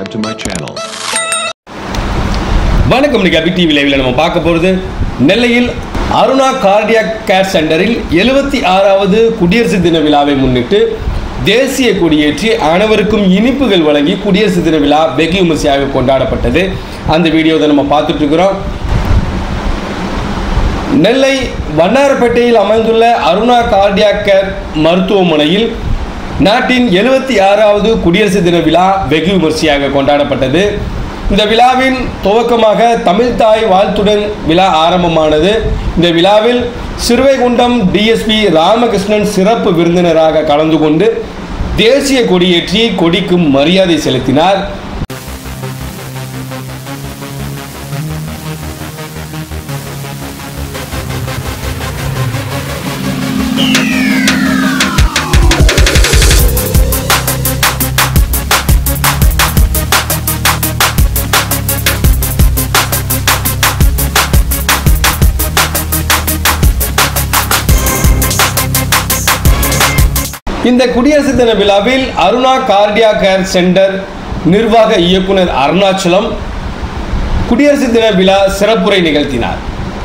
subscribe to my channel. வணக்கம். நிகழ்ச்சி TV லைவ்ல நம்ம பார்க்க போறது நெல்லையில் அருணா கார்டியாக் கேர் சென்டரில் 76வது குடியரசு தின விழாவை முன்னிட்டு தேசிய கொடியேற்றி அனைவருக்கும் இனிப்புகள் வழங்கி குடியரசு தின விழா வெகு விமர்சையாக கொண்டாடப்பட்டது. அந்த வீடியோவை நம்ம பார்த்துட்டு இருக்கிறோம். நெல்லை வண்ணாரப்பேட்டையில் அமைந்துள்ள அருணா கார்டியாக் கேர் மருத்துவமனையில் நாட்டின் 76வது குடியரசு தின விழா வெகு விமர்சையாக கொண்டாடப்பட்டது. இந்த விழாவின் துவக்கமாக தமிழ்தாய் வாழ்த்துடன் விழா ஆரம்பமானது. இந்த விழாவில் சிறுவைகுண்டம் டிஎஸ்பி ராமகிருஷ்ணன் சிறப்பு விருந்தினராக கலந்து கொண்டு தேசிய கொடியேற்றி கொடிக்கு மரியாதை செலுத்தினார். இந்த குடியரசு தின விழாவில் அருணா கார்டியாக் கேர் சென்டர் நிர்வாக இயக்குனர் அருணாச்சலம் குடியரசு தின விழா சிறப்புரை நிகழ்த்தினார்.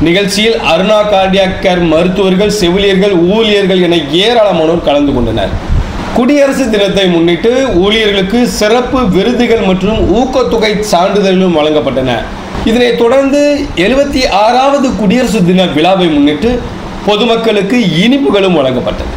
நிகழ்ச்சியில் அருணா கார்டியாக் கேர் மருத்துவர்கள், செவிலியர்கள், ஊழியர்கள் என ஏராளமானோர் கலந்து கொண்டனர். குடியரசு தினத்தை முன்னிட்டு ஊழியர்களுக்கு சிறப்பு விருதுகள் மற்றும் ஊக்கத்தொகை சான்றிதழ்களும் வழங்கப்பட்டன. இதனைத் தொடர்ந்து 76வது குடியரசு தின விழாவை முன்னிட்டு பொதுமக்களுக்கு இனிப்புகளும் வழங்கப்பட்டது.